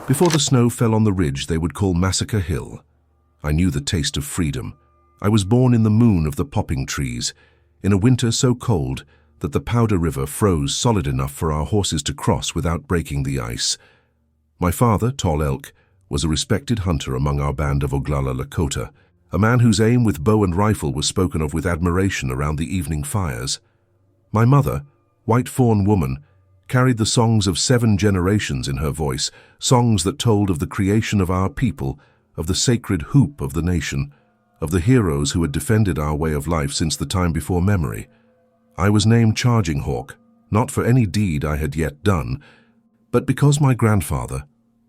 Before the snow fell on the ridge they would call Massacre Hill. I knew the taste of freedom. I was born in the moon of the popping trees, in a winter so cold that the Powder River froze solid enough for our horses to cross without breaking the ice. My father, Tall Elk, was a respected hunter among our band of Oglala Lakota, a man whose aim with bow and rifle was spoken of with admiration around the evening fires. My mother, White Fawn Woman, carried the songs of 7 generations in her voice, songs that told of the creation of our people, of the sacred hoop of the nation, of the heroes who had defended our way of life since the time before memory. I was named Charging Hawk, not for any deed I had yet done, but because my grandfather,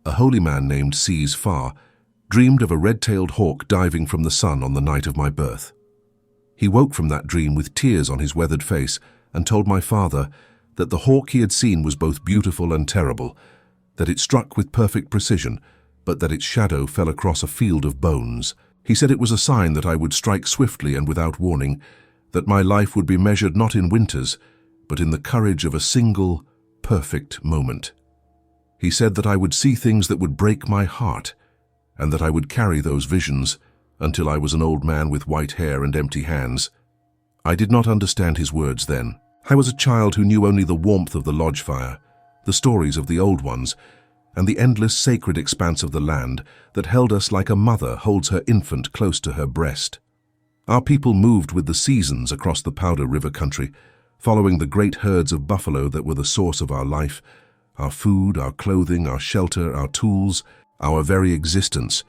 a holy man named Sees Far, dreamed of a red-tailed hawk diving from the sun on the night of my birth. He woke from that dream with tears on his weathered face and told my father that the hawk he had seen was both beautiful and terrible, that it struck with perfect precision, but that its shadow fell across a field of bones. He said it was a sign that I would strike swiftly and without warning, that my life would be measured not in winters, but in the courage of a single, perfect moment. He said that I would see things that would break my heart, and that I would carry those visions until I was an old man with white hair and empty hands. I did not understand his words then. I was a child who knew only the warmth of the lodge fire, the stories of the old ones, and the endless sacred expanse of the land that held us like a mother holds her infant close to her breast. Our people moved with the seasons across the Powder River country, following the great herds of buffalo that were the source of our life, our food, our clothing, our shelter, our tools, our very existence.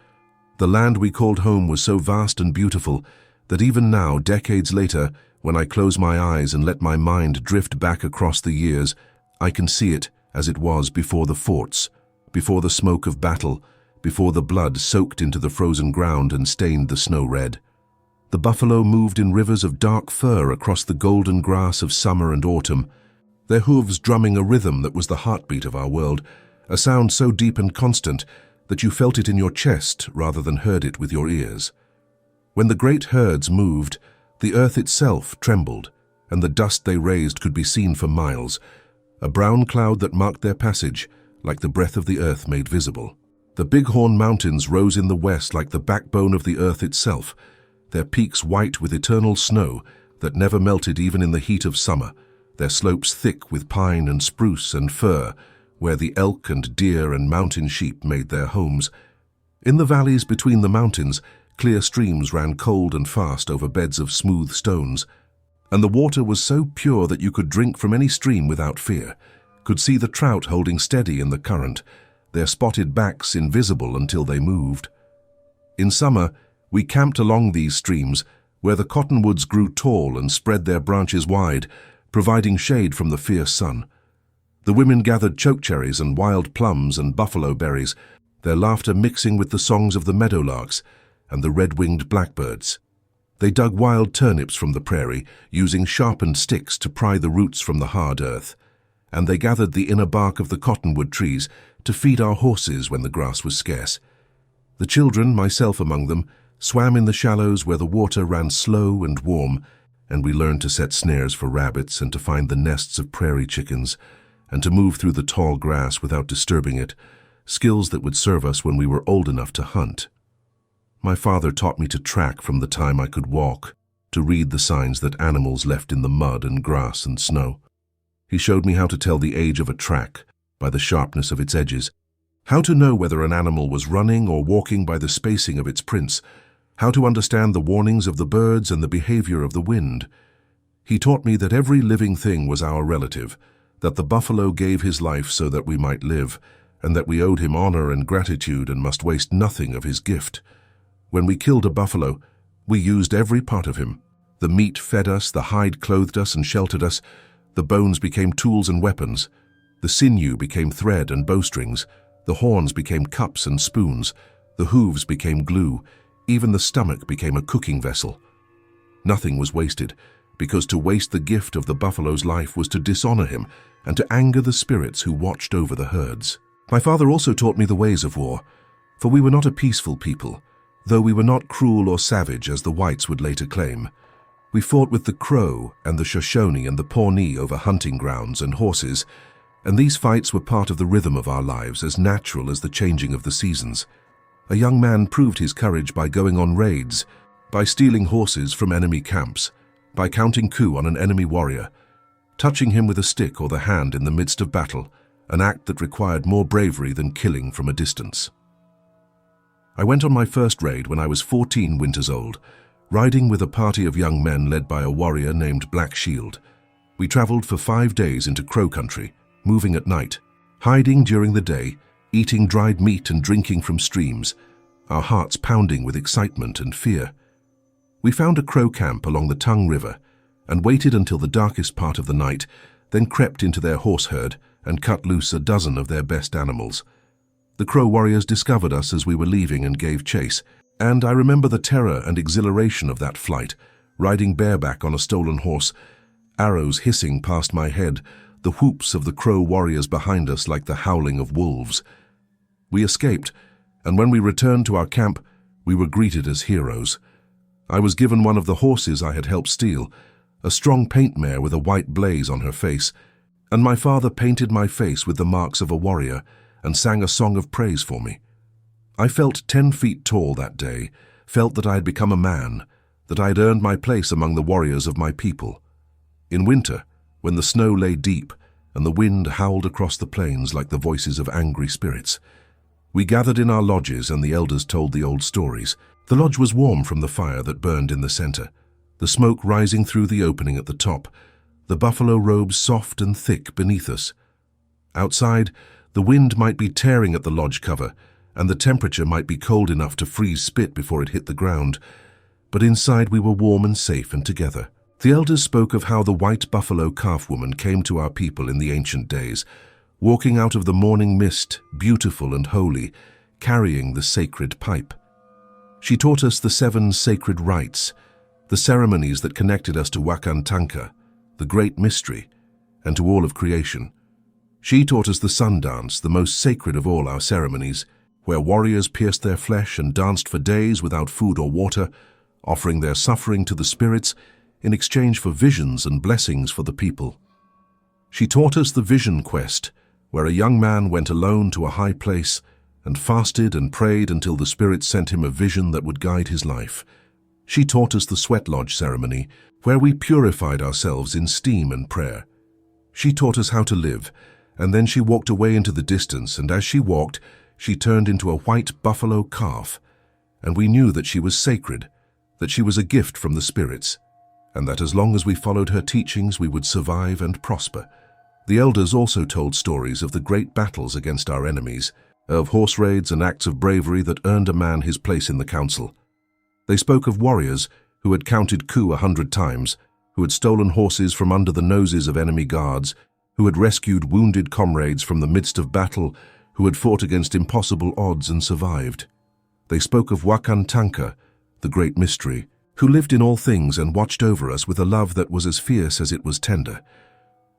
The land we called home was so vast and beautiful that even now, decades later, when I close my eyes and let my mind drift back across the years, I can see it as it was before the forts, before the smoke of battle, before the blood soaked into the frozen ground and stained the snow red. The buffalo moved in rivers of dark fur across the golden grass of summer and autumn, their hooves drumming a rhythm that was the heartbeat of our world, a sound so deep and constant that you felt it in your chest rather than heard it with your ears. When the great herds moved, the earth itself trembled, and the dust they raised could be seen for miles, a brown cloud that marked their passage, like the breath of the earth made visible. The Bighorn Mountains rose in the west like the backbone of the earth itself, their peaks white with eternal snow that never melted even in the heat of summer, their slopes thick with pine and spruce and fir, where the elk and deer and mountain sheep made their homes. In the valleys between the mountains, clear streams ran cold and fast over beds of smooth stones, and the water was so pure that you could drink from any stream without fear, could see the trout holding steady in the current, their spotted backs invisible until they moved. In summer, we camped along these streams, where the cottonwoods grew tall and spread their branches wide, providing shade from the fierce sun. The women gathered chokecherries and wild plums and buffalo berries, their laughter mixing with the songs of the meadowlarks and the red-winged blackbirds. They dug wild turnips from the prairie, using sharpened sticks to pry the roots from the hard earth, and they gathered the inner bark of the cottonwood trees to feed our horses when the grass was scarce. The children, myself among them, swam in the shallows where the water ran slow and warm, and we learned to set snares for rabbits and to find the nests of prairie chickens, and to move through the tall grass without disturbing it, skills that would serve us when we were old enough to hunt. My father taught me to track from the time I could walk, to read the signs that animals left in the mud and grass and snow. He showed me how to tell the age of a track by the sharpness of its edges, how to know whether an animal was running or walking by the spacing of its prints, how to understand the warnings of the birds and the behavior of the wind. He taught me that every living thing was our relative, that the buffalo gave his life so that we might live, and that we owed him honor and gratitude and must waste nothing of his gift. When we killed a buffalo, we used every part of him. The meat fed us, the hide clothed us and sheltered us, the bones became tools and weapons, the sinew became thread and bowstrings, the horns became cups and spoons, the hooves became glue, even the stomach became a cooking vessel. Nothing was wasted, because to waste the gift of the buffalo's life was to dishonor him and to anger the spirits who watched over the herds. My father also taught me the ways of war, for we were not a peaceful people, though we were not cruel or savage as the whites would later claim. We fought with the Crow and the Shoshone and the Pawnee over hunting grounds and horses, And these fights were part of the rhythm of our lives, as natural as the changing of the seasons. A young man proved his courage by going on raids, by stealing horses from enemy camps, by counting coup on an enemy warrior, touching him with a stick or the hand in the midst of battle, an act that required more bravery than killing from a distance. I went on my first raid when I was 14 winters old, riding with a party of young men led by a warrior named Black Shield. We traveled for 5 days into Crow country, moving at night, hiding during the day, eating dried meat and drinking from streams, our hearts pounding with excitement and fear. We found a Crow camp along the Tongue River and waited until the darkest part of the night, then crept into their horse herd and cut loose a dozen of their best animals. The Crow warriors discovered us as we were leaving and gave chase, and I remember the terror and exhilaration of that flight, riding bareback on a stolen horse, arrows hissing past my head, the whoops of the Crow warriors behind us like the howling of wolves. We escaped, and when we returned to our camp, we were greeted as heroes. I was given one of the horses I had helped steal, a strong paint mare with a white blaze on her face, and my father painted my face with the marks of a warrior and sang a song of praise for me. I felt 10 feet tall that day, felt that I had become a man, that I had earned my place among the warriors of my people. In winter, when the snow lay deep and the wind howled across the plains like the voices of angry spirits, we gathered in our lodges and the elders told the old stories. The lodge was warm from the fire that burned in the center, the smoke rising through the opening at the top, the buffalo robes soft and thick beneath us. Outside, the wind might be tearing at the lodge cover, and the temperature might be cold enough to freeze spit before it hit the ground, but inside we were warm and safe and together. The elders spoke of how the white buffalo calf woman came to our people in the ancient days, walking out of the morning mist, beautiful and holy, carrying the sacred pipe. She taught us the 7 sacred rites, the ceremonies that connected us to Wakantanka, the great mystery, and to all of creation. She taught us the sun dance, the most sacred of all our ceremonies, where warriors pierced their flesh and danced for days without food or water, offering their suffering to the spirits in exchange for visions and blessings for the people. She taught us the vision quest, where a young man went alone to a high place and fasted and prayed until the spirits sent him a vision that would guide his life. She taught us the sweat lodge ceremony, where we purified ourselves in steam and prayer. She taught us how to live, and then she walked away into the distance, and as she walked, she turned into a white buffalo calf, and we knew that she was sacred, that she was a gift from the spirits, and that as long as we followed her teachings, we would survive and prosper. The elders also told stories of the great battles against our enemies, of horse raids and acts of bravery that earned a man his place in the council. They spoke of warriors who had counted coup 100 times, who had stolen horses from under the noses of enemy guards, who had rescued wounded comrades from the midst of battle, who had fought against impossible odds and survived. They spoke of Wakantanka, the great mystery, who lived in all things and watched over us with a love that was as fierce as it was tender.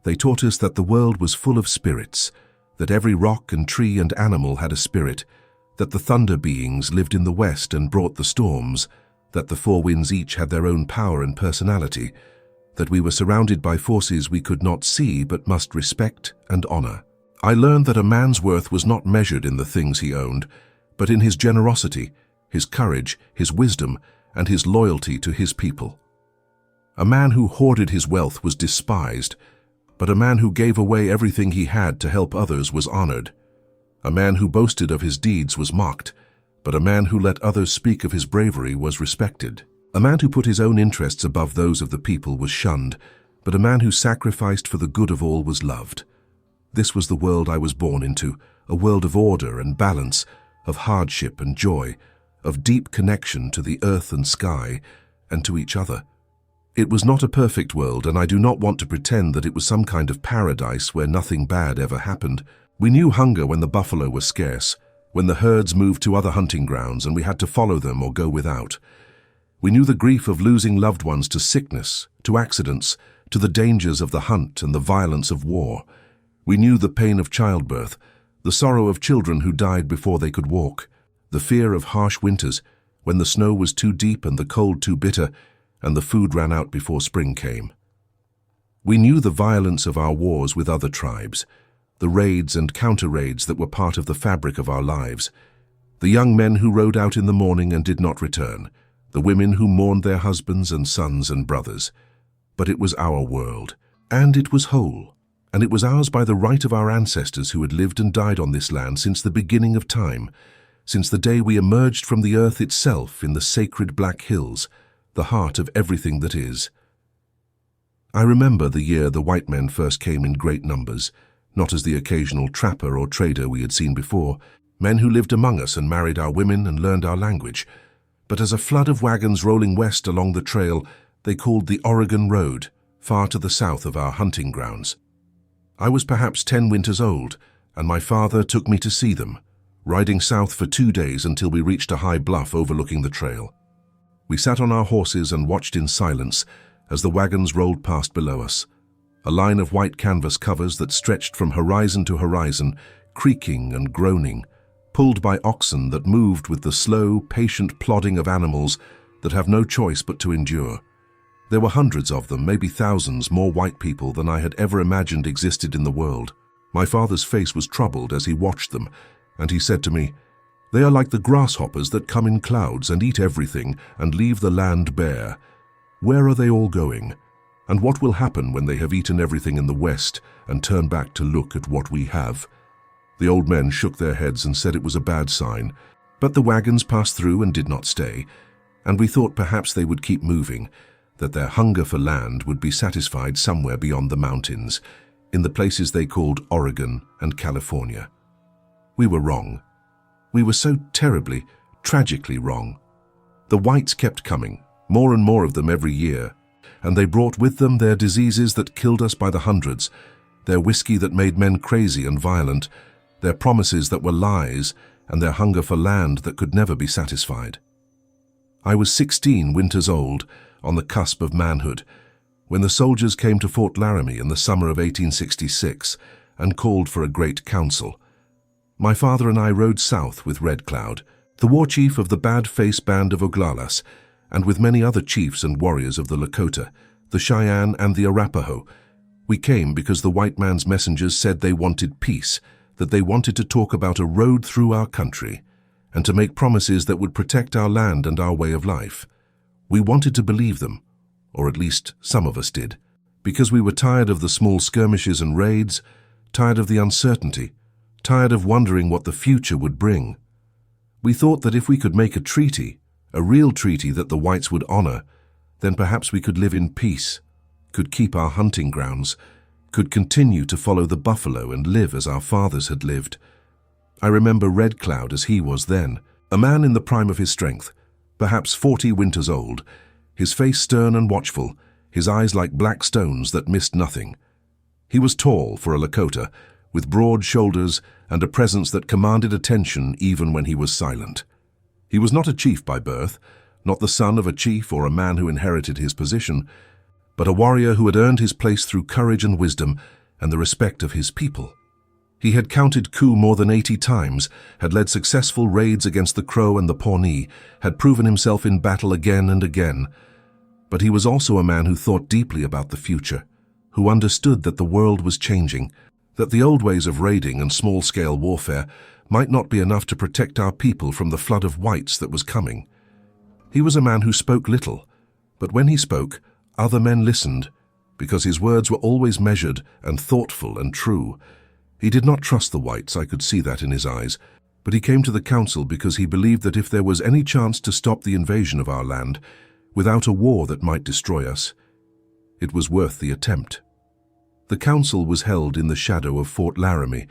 They taught us that the world was full of spirits, that every rock and tree and animal had a spirit, that the thunder beings lived in the west and brought the storms, that the 4 winds each had their own power and personality, that we were surrounded by forces we could not see but must respect and honor. I learned that a man's worth was not measured in the things he owned, but in his generosity, his courage, his wisdom, and his loyalty to his people. A man who hoarded his wealth was despised, but a man who gave away everything he had to help others was honored. A man who boasted of his deeds was mocked, but a man who let others speak of his bravery was respected. A man who put his own interests above those of the people was shunned, but a man who sacrificed for the good of all was loved. This was the world I was born into, a world of order and balance, of hardship and joy, of deep connection to the earth and sky, and to each other. It was not a perfect world, and I do not want to pretend that it was some kind of paradise where nothing bad ever happened. We knew hunger when the buffalo were scarce, when the herds moved to other hunting grounds and we had to follow them or go without. We knew the grief of losing loved ones to sickness, to accidents, to the dangers of the hunt and the violence of war. We knew the pain of childbirth, the sorrow of children who died before they could walk, the fear of harsh winters, when the snow was too deep and the cold too bitter, and the food ran out before spring came. We knew the violence of our wars with other tribes, the raids and counter-raids that were part of the fabric of our lives. The young men who rode out in the morning and did not return, the women who mourned their husbands and sons and brothers. But it was our world, and it was whole, and it was ours by the right of our ancestors who had lived and died on this land since the beginning of time, since the day we emerged from the earth itself in the sacred Black Hills, the heart of everything that is. I remember the year the white men first came in great numbers, not as the occasional trapper or trader we had seen before, men who lived among us and married our women and learned our language, but as a flood of wagons rolling west along the trail they called the Oregon Road, far to the south of our hunting grounds. I was perhaps 10 winters old, and my father took me to see them, riding south for 2 days until we reached a high bluff overlooking the trail. We sat on our horses and watched in silence as the wagons rolled past below us, a line of white canvas covers that stretched from horizon to horizon, creaking and groaning, pulled by oxen that moved with the slow, patient plodding of animals that have no choice but to endure. There were hundreds of them, maybe thousands, more white people than I had ever imagined existed in the world. My father's face was troubled as he watched them, and he said to me, "They are like the grasshoppers that come in clouds and eat everything and leave the land bare. Where are they all going? And what will happen when they have eaten everything in the west and turn back to look at what we have?" The old men shook their heads and said it was a bad sign, but the wagons passed through and did not stay, and we thought perhaps they would keep moving, that their hunger for land would be satisfied somewhere beyond the mountains, in the places they called Oregon and California. We were wrong. We were so terribly, tragically wrong. The whites kept coming, more and more of them every year, and they brought with them their diseases that killed us by the hundreds, their whiskey that made men crazy and violent, their promises that were lies, and their hunger for land that could never be satisfied. I was 16 winters old, on the cusp of manhood, when the soldiers came to Fort Laramie in the summer of 1866 and called for a great council. My father and I rode south with Red Cloud, the war chief of the Bad-Face Band of Oglalas, and with many other chiefs and warriors of the Lakota, the Cheyenne and the Arapaho. We came because the white man's messengers said they wanted peace, that they wanted to talk about a road through our country, and to make promises that would protect our land and our way of life. We wanted to believe them, or at least some of us did, because we were tired of the small skirmishes and raids, tired of the uncertainty, tired of wondering what the future would bring. We thought that if we could make a treaty, a real treaty that the whites would honor, then perhaps we could live in peace, could keep our hunting grounds, could continue to follow the buffalo and live as our fathers had lived. I remember Red Cloud as he was then, a man in the prime of his strength, perhaps 40 winters old, his face stern and watchful, his eyes like black stones that missed nothing. He was tall for a Lakota, with broad shoulders and a presence that commanded attention even when he was silent. He was not a chief by birth, not the son of a chief or a man who inherited his position, but a warrior who had earned his place through courage and wisdom and the respect of his people. He had counted coup more than 80 times, had led successful raids against the Crow and the Pawnee, had proven himself in battle again and again. But he was also a man who thought deeply about the future, who understood that the world was changing, that the old ways of raiding and small-scale warfare might not be enough to protect our people from the flood of whites that was coming. He was a man who spoke little, but when he spoke, other men listened, because his words were always measured and thoughtful and true. He did not trust the whites, I could see that in his eyes, but he came to the council because he believed that if there was any chance to stop the invasion of our land, without a war that might destroy us, it was worth the attempt. The council was held in the shadow of Fort Laramie,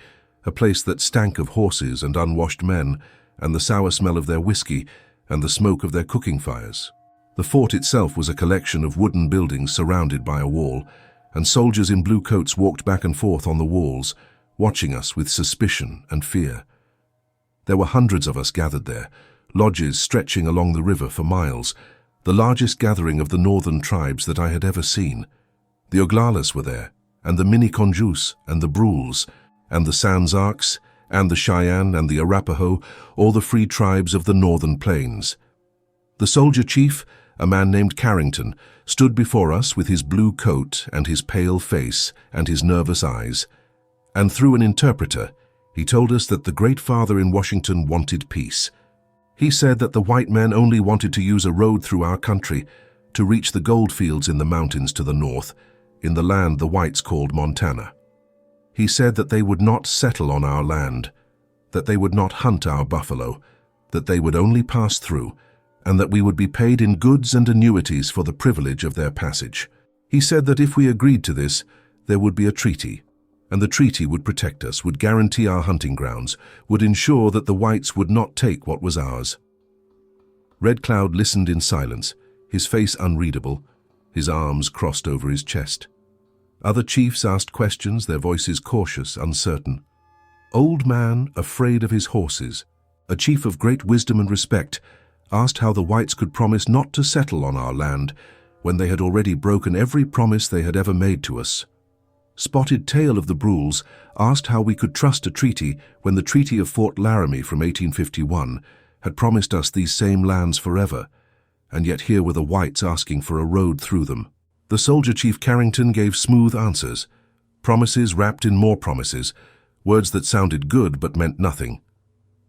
a place that stank of horses and unwashed men, and the sour smell of their whiskey, and the smoke of their cooking fires. The fort itself was a collection of wooden buildings surrounded by a wall, and soldiers in blue coats walked back and forth on the walls, watching us with suspicion and fear. There were hundreds of us gathered there, lodges stretching along the river for miles, the largest gathering of the northern tribes that I had ever seen. The Oglalas were there, and the Miniconjus and the Brules, and the Sans Arcs, and the Cheyenne and the Arapaho, all the free tribes of the northern plains. The soldier chief, a man named Carrington, stood before us with his blue coat and his pale face and his nervous eyes, And through an interpreter, he told us that the Great Father in Washington wanted peace. He said that the white men only wanted to use a road through our country to reach the gold fields in the mountains to the north, in the land the whites called Montana. He said that they would not settle on our land, that they would not hunt our buffalo, that they would only pass through, and that we would be paid in goods and annuities for the privilege of their passage. He said that if we agreed to this, there would be a treaty, and the treaty would protect us, would guarantee our hunting grounds, would ensure that the whites would not take what was ours. Red Cloud listened in silence, his face unreadable, his arms crossed over his chest. Other chiefs asked questions, their voices cautious, uncertain. Old Man, afraid of his horses, a chief of great wisdom and respect, asked how the whites could promise not to settle on our land when they had already broken every promise they had ever made to us. Spotted Tail of the Brules asked how we could trust a treaty when the Treaty of Fort Laramie from 1851 had promised us these same lands forever, and yet here were the whites asking for a road through them. The soldier chief Carrington gave smooth answers, promises wrapped in more promises, words that sounded good but meant nothing.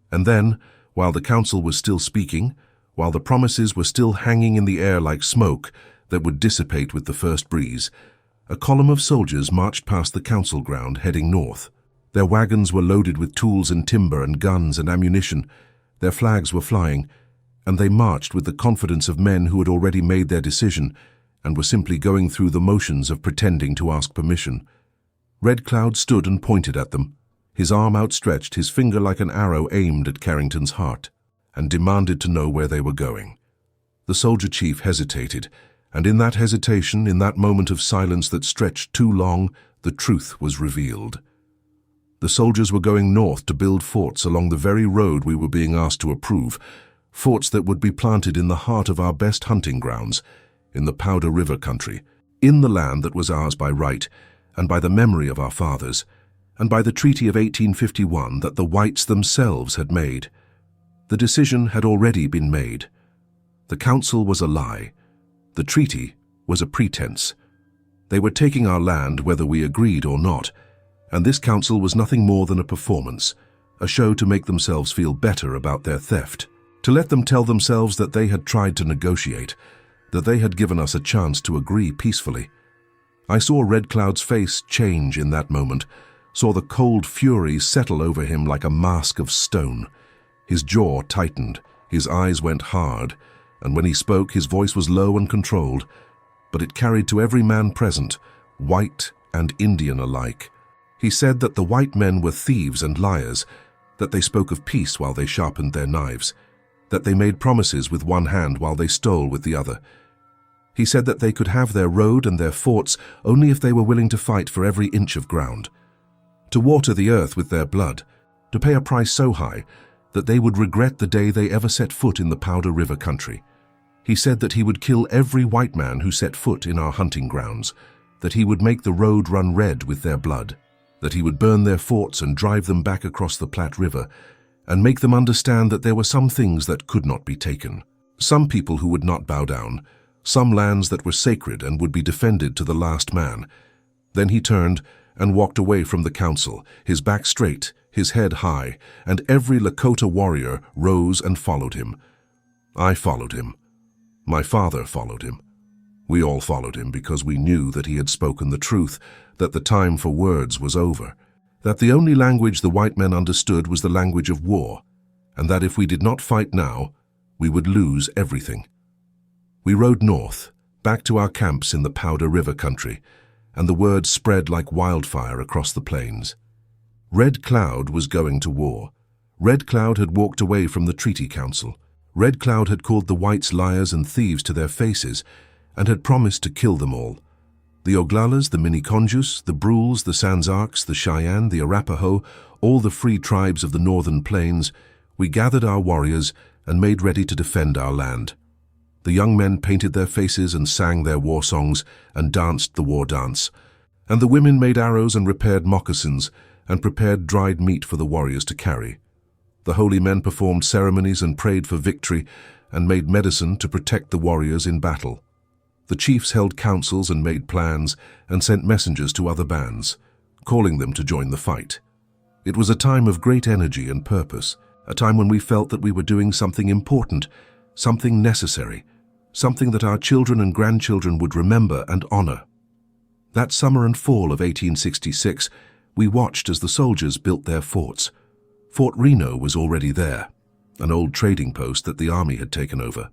And then, while the council was still speaking, while the promises were still hanging in the air like smoke that would dissipate with the first breeze, a column of soldiers marched past the council ground heading north. Their wagons were loaded with tools and timber and guns and ammunition. Their flags were flying, and they marched with the confidence of men who had already made their decision and were simply going through the motions of pretending to ask permission. Red Cloud stood and pointed at them, his arm outstretched, his finger like an arrow aimed at Carrington's heart, and demanded to know where they were going. The soldier chief hesitated, and in that hesitation, in that moment of silence that stretched too long, the truth was revealed. The soldiers were going north to build forts along the very road we were being asked to approve, forts that would be planted in the heart of our best hunting grounds, in the Powder River country, in the land that was ours by right, and by the memory of our fathers, and by the Treaty of 1851 that the whites themselves had made. The decision had already been made. The council was a lie. The treaty was a pretense. They were taking our land whether we agreed or not, and this council was nothing more than a performance, a show to make themselves feel better about their theft, to let them tell themselves that they had tried to negotiate, that they had given us a chance to agree peacefully. I saw Red Cloud's face change in that moment, saw the cold fury settle over him like a mask of stone. His jaw tightened, his eyes went hard, and when he spoke, his voice was low and controlled, but it carried to every man present, white and Indian alike. He said that the white men were thieves and liars, that they spoke of peace while they sharpened their knives, that they made promises with one hand while they stole with the other. He said that they could have their road and their forts only if they were willing to fight for every inch of ground, to water the earth with their blood, to pay a price so high that they would regret the day they ever set foot in the Powder River country. He said that he would kill every white man who set foot in our hunting grounds, that he would make the road run red with their blood, that he would burn their forts and drive them back across the Platte River, and make them understand that there were some things that could not be taken, some people who would not bow down, some lands that were sacred and would be defended to the last man. Then he turned and walked away from the council, his back straight, his head high, and every Lakota warrior rose and followed him. I followed him. My father followed him. We all followed him because we knew that he had spoken the truth, that the time for words was over, that the only language the white men understood was the language of war, and that if we did not fight now, we would lose everything. We rode north, back to our camps in the Powder River country, and the word spread like wildfire across the plains. Red Cloud was going to war. Red Cloud had walked away from the Treaty Council. Red Cloud had called the whites liars and thieves to their faces and had promised to kill them all. The Oglalas, the Miniconjus, the Brules, the Sanzarks, the Cheyenne, the Arapaho, all the free tribes of the northern plains, we gathered our warriors and made ready to defend our land. The young men painted their faces and sang their war songs and danced the war dance, and the women made arrows and repaired moccasins and prepared dried meat for the warriors to carry. The holy men performed ceremonies and prayed for victory and made medicine to protect the warriors in battle. The chiefs held councils and made plans and sent messengers to other bands, calling them to join the fight. It was a time of great energy and purpose, a time when we felt that we were doing something important, something necessary, something that our children and grandchildren would remember and honor. That summer and fall of 1866, we watched as the soldiers built their forts. Fort Reno was already there, an old trading post that the army had taken over.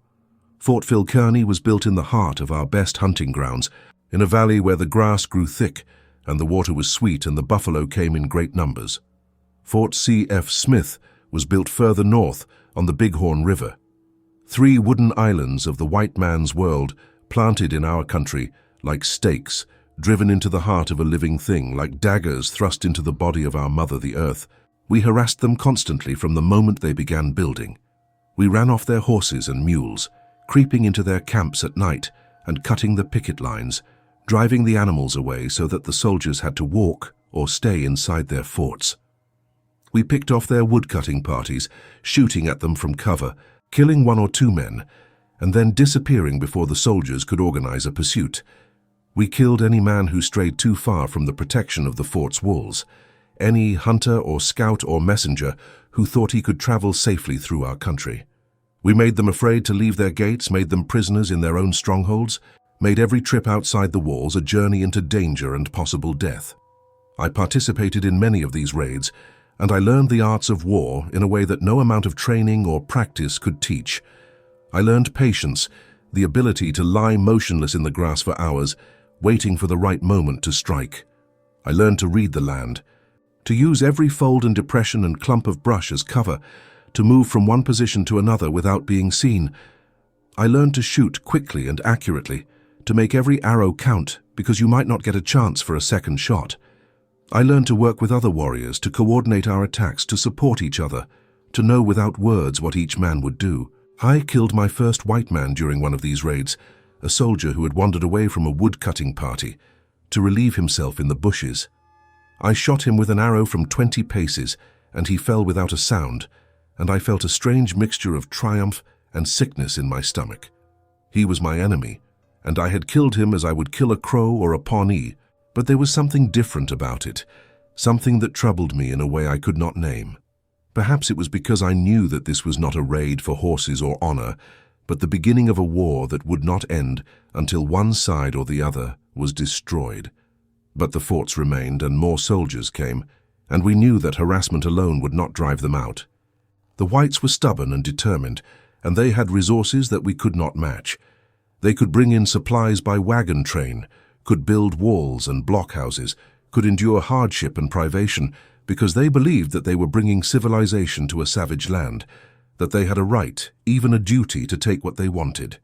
Fort Phil Kearny was built in the heart of our best hunting grounds, in a valley where the grass grew thick and the water was sweet and the buffalo came in great numbers. Fort C.F. Smith was built further north on the Bighorn River. 3 wooden islands of the white man's world planted in our country like stakes, driven into the heart of a living thing, like daggers thrust into the body of our mother, the earth. We harassed them constantly from the moment they began building. We ran off their horses and mules, creeping into their camps at night and cutting the picket lines, driving the animals away so that the soldiers had to walk or stay inside their forts. We picked off their woodcutting parties, shooting at them from cover, killing 1 or 2 men, and then disappearing before the soldiers could organize a pursuit. We killed any man who strayed too far from the protection of the fort's walls, any hunter or scout or messenger who thought he could travel safely through our country. We made them afraid to leave their gates, made them prisoners in their own strongholds, made every trip outside the walls a journey into danger and possible death. I participated in many of these raids, and I learned the arts of war in a way that no amount of training or practice could teach. I learned patience, the ability to lie motionless in the grass for hours, waiting for the right moment to strike. I learned to read the land, to use every fold and depression and clump of brush as cover, to move from one position to another without being seen. I learned to shoot quickly and accurately, to make every arrow count because you might not get a chance for a second shot. I learned to work with other warriors, to coordinate our attacks, to support each other, to know without words what each man would do. I killed my first white man during one of these raids, a soldier who had wandered away from a wood-cutting party to relieve himself in the bushes. I shot him with an arrow from 20 paces, and he fell without a sound, and I felt a strange mixture of triumph and sickness in my stomach. He was my enemy, and I had killed him as I would kill a crow or a Pawnee, but there was something different about it, something that troubled me in a way I could not name. Perhaps it was because I knew that this was not a raid for horses or honor, but the beginning of a war that would not end until one side or the other was destroyed. But the forts remained and more soldiers came, and we knew that harassment alone would not drive them out. The whites were stubborn and determined, and they had resources that we could not match. They could bring in supplies by wagon train, could build walls and blockhouses, could endure hardship and privation, because they believed that they were bringing civilization to a savage land, that they had a right, even a duty, to take what they wanted.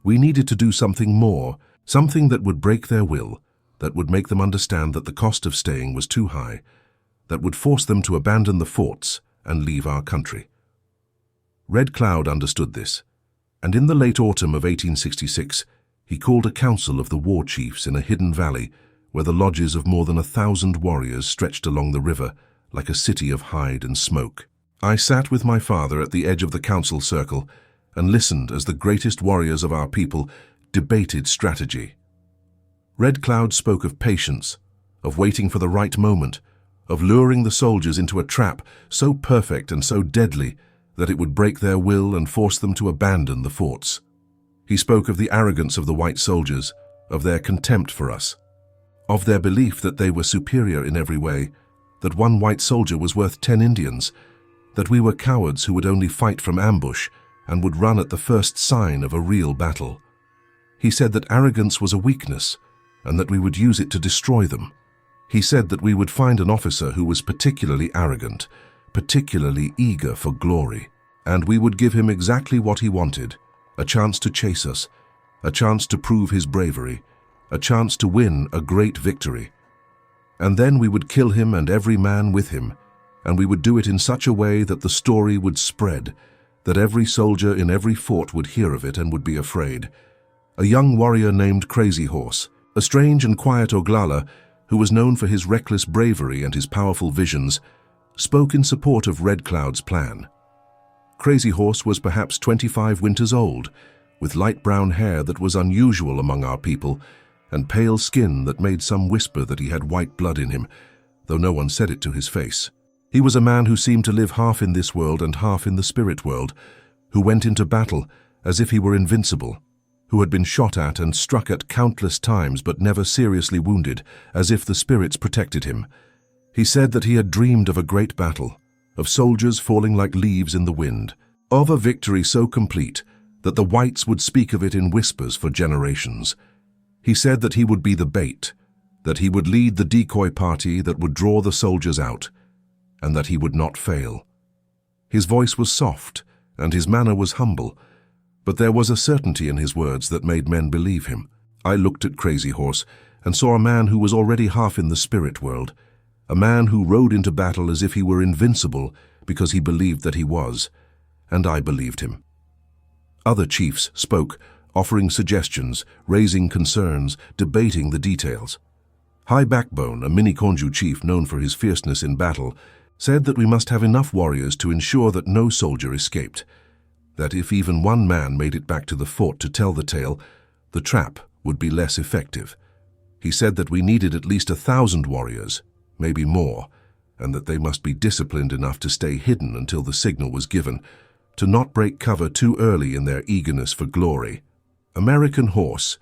We needed to do something more, something that would break their will, that would make them understand that the cost of staying was too high, that would force them to abandon the forts and leave our country. Red Cloud understood this, and in the late autumn of 1866, he called a council of the war chiefs in a hidden valley where the lodges of more than 1,000 warriors stretched along the river like a city of hide and smoke. I sat with my father at the edge of the council circle and listened as the greatest warriors of our people debated strategy. Red Cloud spoke of patience, of waiting for the right moment, of luring the soldiers into a trap so perfect and so deadly that it would break their will and force them to abandon the forts. He spoke of the arrogance of the white soldiers, of their contempt for us, of their belief that they were superior in every way, that one white soldier was worth 10 Indians, that we were cowards who would only fight from ambush and would run at the first sign of a real battle. He said that arrogance was a weakness and that we would use it to destroy them. He said that we would find an officer who was particularly arrogant, particularly eager for glory, and we would give him exactly what he wanted, a chance to chase us, a chance to prove his bravery, a chance to win a great victory. And then we would kill him and every man with him, and we would do it in such a way that the story would spread, that every soldier in every fort would hear of it and would be afraid. A young warrior named Crazy Horse, a strange and quiet Oglala who was known for his reckless bravery and his powerful visions, spoke in support of Red Cloud's plan. Crazy Horse was perhaps 25 winters old, with light brown hair that was unusual among our people, and pale skin that made some whisper that he had white blood in him, though no one said it to his face. He was a man who seemed to live half in this world and half in the spirit world, who went into battle as if he were invincible, who had been shot at and struck at countless times but never seriously wounded, as if the spirits protected him. He said that he had dreamed of a great battle, of soldiers falling like leaves in the wind, of a victory so complete that the whites would speak of it in whispers for generations. He said that he would be the bait, that he would lead the decoy party that would draw the soldiers out, and that he would not fail. His voice was soft, and his manner was humble, but there was a certainty in his words that made men believe him. I looked at Crazy Horse and saw a man who was already half in the spirit world, a man who rode into battle as if he were invincible because he believed that he was, and I believed him. Other chiefs spoke, offering suggestions, raising concerns, debating the details. High Backbone, a Miniconju chief known for his fierceness in battle, said that we must have enough warriors to ensure that no soldier escaped, that if even one man made it back to the fort to tell the tale, the trap would be less effective. He said that we needed at least 1,000 warriors, maybe more, and that they must be disciplined enough to stay hidden until the signal was given, to not break cover too early in their eagerness for glory. American Horse,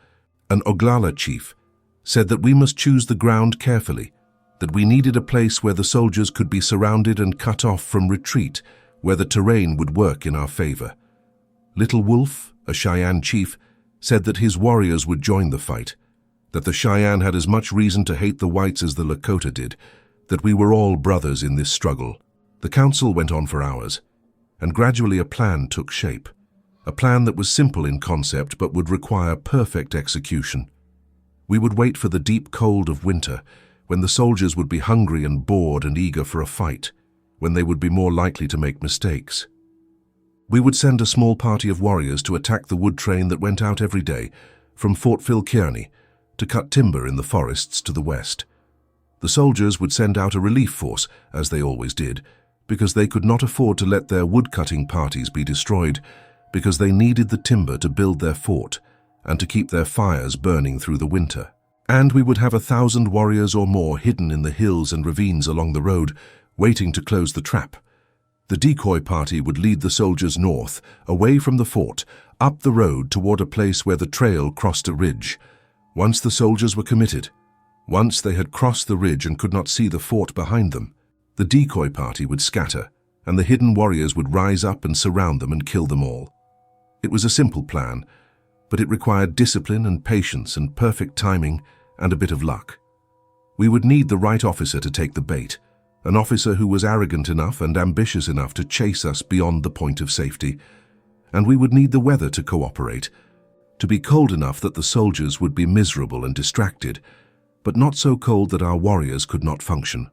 an Oglala chief, said that we must choose the ground carefully, that we needed a place where the soldiers could be surrounded and cut off from retreat, where the terrain would work in our favor. Little Wolf, a Cheyenne chief, said that his warriors would join the fight, that the Cheyenne had as much reason to hate the whites as the Lakota did, that we were all brothers in this struggle. The council went on for hours, and gradually a plan took shape, a plan that was simple in concept but would require perfect execution. We would wait for the deep cold of winter, when the soldiers would be hungry and bored and eager for a fight, when they would be more likely to make mistakes. We would send a small party of warriors to attack the wood train that went out every day from Fort Phil Kearny to cut timber in the forests to the west. The soldiers would send out a relief force, as they always did, because they could not afford to let their wood-cutting parties be destroyed, because they needed the timber to build their fort and to keep their fires burning through the winter. And we would have 1,000 warriors or more hidden in the hills and ravines along the road, waiting to close the trap. The decoy party would lead the soldiers north, away from the fort, up the road toward a place where the trail crossed a ridge. Once the soldiers were committed, once they had crossed the ridge and could not see the fort behind them, the decoy party would scatter, and the hidden warriors would rise up and surround them and kill them all. It was a simple plan, but it required discipline and patience and perfect timing and a bit of luck. We would need the right officer to take the bait, an officer who was arrogant enough and ambitious enough to chase us beyond the point of safety, and we would need the weather to cooperate, to be cold enough that the soldiers would be miserable and distracted, but not so cold that our warriors could not function.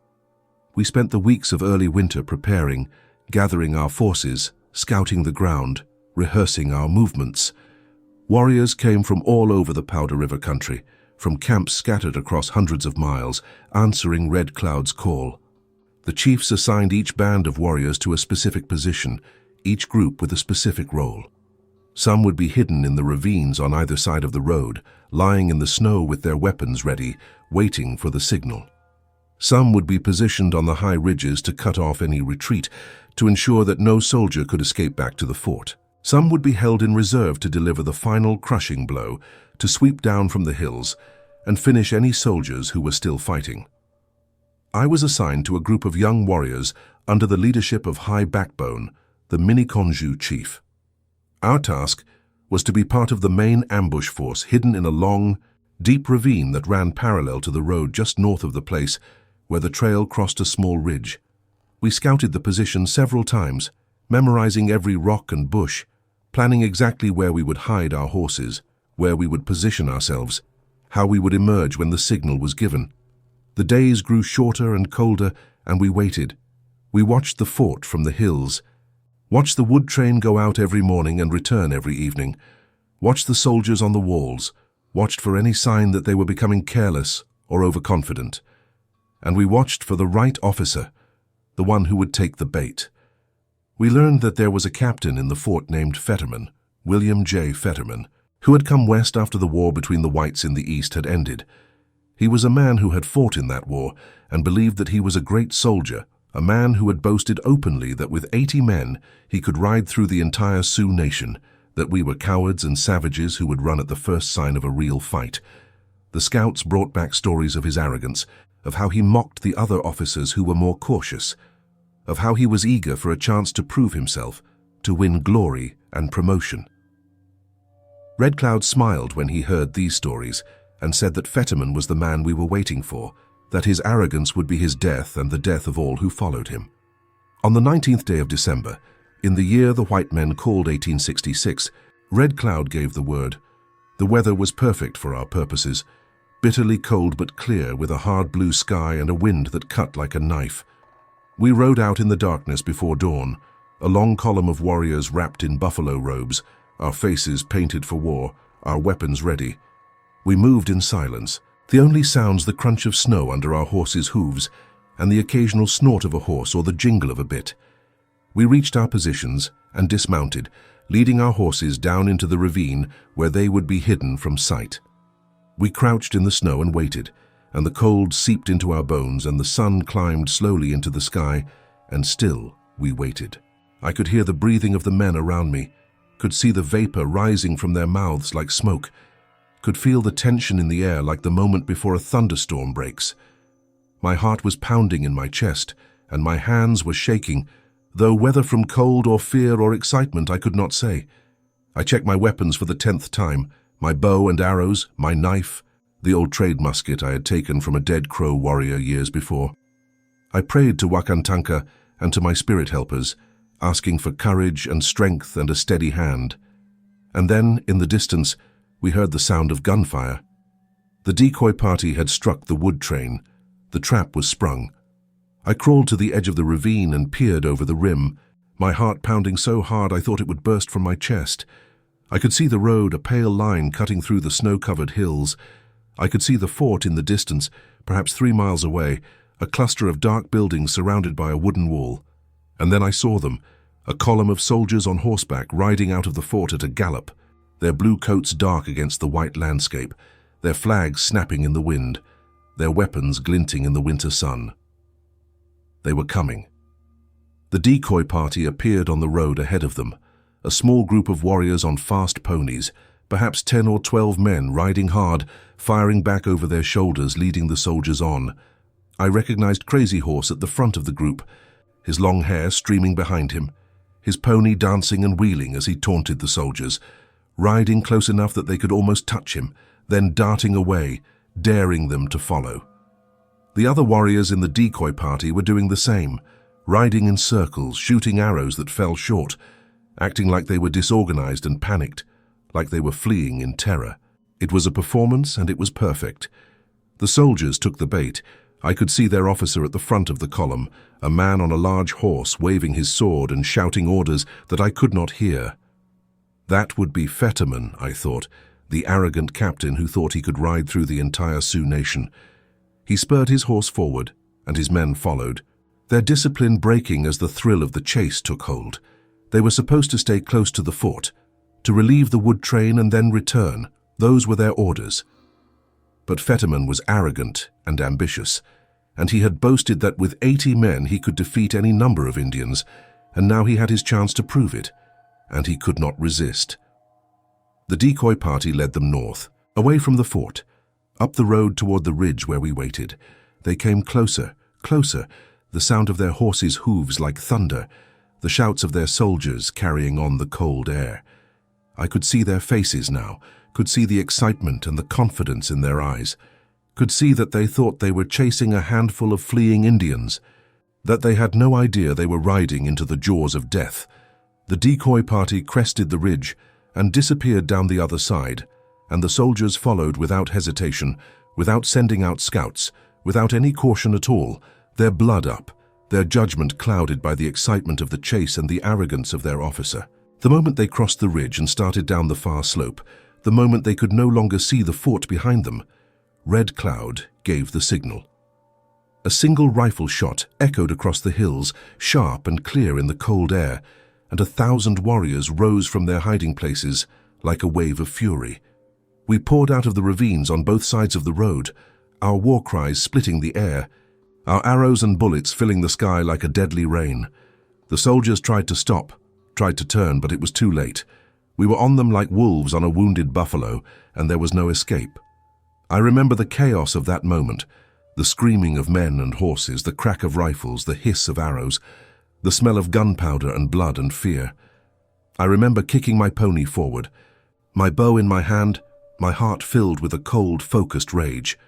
We spent the weeks of early winter preparing, gathering our forces, scouting the ground, rehearsing our movements. Warriors came from all over the Powder River country, from camps scattered across hundreds of miles, answering Red Cloud's call. The chiefs assigned each band of warriors to a specific position, each group with a specific role. Some would be hidden in the ravines on either side of the road, lying in the snow with their weapons ready, waiting for the signal. Some would be positioned on the high ridges to cut off any retreat, to ensure that no soldier could escape back to the fort. Some would be held in reserve to deliver the final crushing blow, to sweep down from the hills and finish any soldiers who were still fighting. I was assigned to a group of young warriors under the leadership of High Backbone, the Miniconju chief. Our task was to be part of the main ambush force hidden in a long, deep ravine that ran parallel to the road just north of the place where the trail crossed a small ridge. We scouted the position several times, memorizing every rock and bush, planning exactly where we would hide our horses, where we would position ourselves, how we would emerge when the signal was given. The days grew shorter and colder, and we waited. We watched the fort from the hills, watched the wood train go out every morning and return every evening, watched the soldiers on the walls, watched for any sign that they were becoming careless or overconfident. And we watched for the right officer, the one who would take the bait. We learned that there was a captain in the fort named Fetterman, William J. Fetterman, who had come west after the war between the whites in the east had ended. He was a man who had fought in that war and believed that he was a great soldier, a man who had boasted openly that with 80 men he could ride through the entire Sioux nation, that we were cowards and savages who would run at the first sign of a real fight. The scouts brought back stories of his arrogance, of how he mocked the other officers who were more cautious, of how he was eager for a chance to prove himself, to win glory and promotion. Red Cloud smiled when he heard these stories and said that Fetterman was the man we were waiting for, that his arrogance would be his death and the death of all who followed him. On the 19th day of December, in the year the white men called 1866, Red Cloud gave the word. The weather was perfect for our purposes, bitterly cold but clear, with a hard blue sky and a wind that cut like a knife. We rode out in the darkness before dawn, a long column of warriors wrapped in buffalo robes, our faces painted for war, our weapons ready. We moved in silence, the only sounds the crunch of snow under our horses' hooves and the occasional snort of a horse or the jingle of a bit. We reached our positions and dismounted, leading our horses down into the ravine where they would be hidden from sight. We crouched in the snow and waited, and the cold seeped into our bones and the sun climbed slowly into the sky, and still we waited. I could hear the breathing of the men around me, could see the vapor rising from their mouths like smoke, could feel the tension in the air like the moment before a thunderstorm breaks. My heart was pounding in my chest, and my hands were shaking, though whether from cold or fear or excitement I could not say. I checked my weapons for the 10th time, my bow and arrows, my knife, the old trade musket I had taken from a dead Crow warrior years before. I prayed to Wakantanka and to my spirit helpers, asking for courage and strength and a steady hand. And then, in the distance, we heard the sound of gunfire. The decoy party had struck the wood train. The trap was sprung. I crawled to the edge of the ravine and peered over the rim, my heart pounding so hard I thought it would burst from my chest. I could see the road, a pale line cutting through the snow-covered hills. I could see the fort in the distance, perhaps 3 miles away, a cluster of dark buildings surrounded by a wooden wall. And then I saw them, a column of soldiers on horseback riding out of the fort at a gallop, their blue coats dark against the white landscape, their flags snapping in the wind, their weapons glinting in the winter sun. They were coming. The decoy party appeared on the road ahead of them, a small group of warriors on fast ponies, perhaps 10 or 12 men riding hard, firing back over their shoulders, leading the soldiers on. I recognized Crazy Horse at the front of the group, his long hair streaming behind him, his pony dancing and wheeling as he taunted the soldiers, riding close enough that they could almost touch him, then darting away, daring them to follow. The other warriors in the decoy party were doing the same, riding in circles, shooting arrows that fell short, acting like they were disorganized and panicked, like they were fleeing in terror. It was a performance, and it was perfect. The soldiers took the bait. I could see their officer at the front of the column, a man on a large horse waving his sword and shouting orders that I could not hear. That would be Fetterman, I thought, the arrogant captain who thought he could ride through the entire Sioux nation. He spurred his horse forward, and his men followed, their discipline breaking as the thrill of the chase took hold. They were supposed to stay close to the fort, to relieve the wood train and then return. Those were their orders. But Fetterman was arrogant and ambitious, and he had boasted that with 80 men he could defeat any number of Indians, and now he had his chance to prove it, and he could not resist. The decoy party led them north, away from the fort, up the road toward the ridge where we waited. They came closer, closer, the sound of their horses' hooves like thunder, the shouts of their soldiers carrying on the cold air. I could see their faces now, could see the excitement and the confidence in their eyes, could see that they thought they were chasing a handful of fleeing Indians, that they had no idea they were riding into the jaws of death. The decoy party crested the ridge and disappeared down the other side, and the soldiers followed without hesitation, without sending out scouts, without any caution at all, their blood up, their judgment clouded by the excitement of the chase and the arrogance of their officer. The moment they crossed the ridge and started down the far slope, the moment they could no longer see the fort behind them, Red Cloud gave the signal. A single rifle shot echoed across the hills, sharp and clear in the cold air, and 1,000 warriors rose from their hiding places, like a wave of fury. We poured out of the ravines on both sides of the road, our war cries splitting the air, our arrows and bullets filling the sky like a deadly rain. The soldiers tried to stop, tried to turn, but it was too late. We were on them like wolves on a wounded buffalo, and there was no escape. I remember the chaos of that moment, the screaming of men and horses, the crack of rifles, the hiss of arrows, the smell of gunpowder and blood and fear. I remember kicking my pony forward, my bow in my hand, my heart filled with a cold, focused rage.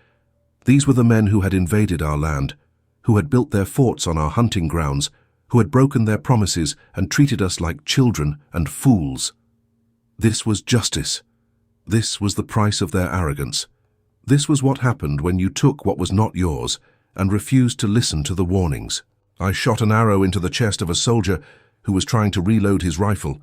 These were the men who had invaded our land, who had built their forts on our hunting grounds, who had broken their promises and treated us like children and fools. This was justice. This was the price of their arrogance. This was what happened when you took what was not yours and refused to listen to the warnings. I shot an arrow into the chest of a soldier who was trying to reload his rifle,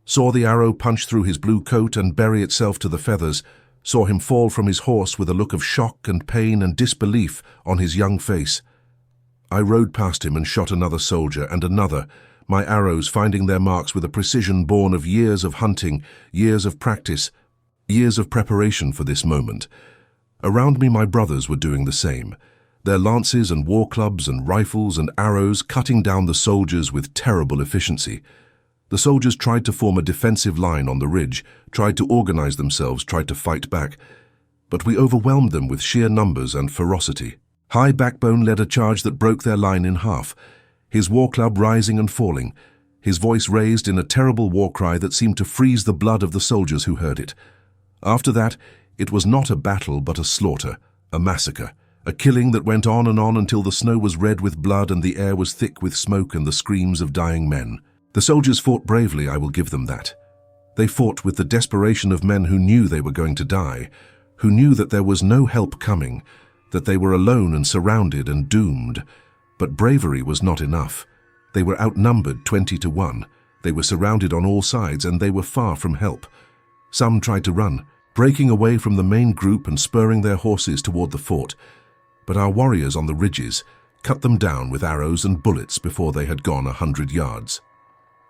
saw the arrow punch through his blue coat and bury itself to the feathers, saw him fall from his horse with a look of shock and pain and disbelief on his young face. I rode past him and shot another soldier and another, my arrows finding their marks with a precision born of years of hunting, years of practice, years of preparation for this moment. Around me my brothers were doing the same, their lances and war clubs and rifles and arrows cutting down the soldiers with terrible efficiency. The soldiers tried to form a defensive line on the ridge, tried to organize themselves, tried to fight back, but we overwhelmed them with sheer numbers and ferocity. High Backbone led a charge that broke their line in half, his war club rising and falling, his voice raised in a terrible war cry that seemed to freeze the blood of the soldiers who heard it. After that, it was not a battle but a slaughter, a massacre, a killing that went on until the snow was red with blood and the air was thick with smoke and the screams of dying men. The soldiers fought bravely, I will give them that. They fought with the desperation of men who knew they were going to die, who knew that there was no help coming, that they were alone and surrounded and doomed. But bravery was not enough. They were outnumbered 20-1. They were surrounded on all sides and they were far from help. Some tried to run, breaking away from the main group and spurring their horses toward the fort. But our warriors on the ridges cut them down with arrows and bullets before they had gone 100 yards.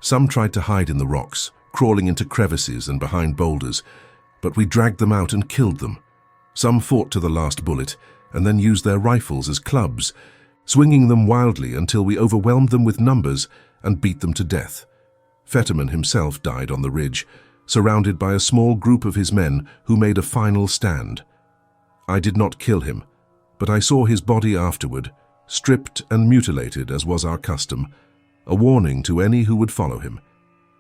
Some tried to hide in the rocks, crawling into crevices and behind boulders, but we dragged them out and killed them. Some fought to the last bullet and then used their rifles as clubs, swinging them wildly until we overwhelmed them with numbers and beat them to death. Fetterman himself died on the ridge, surrounded by a small group of his men who made a final stand. I did not kill him, but I saw his body afterward, stripped and mutilated as was our custom, a warning to any who would follow him.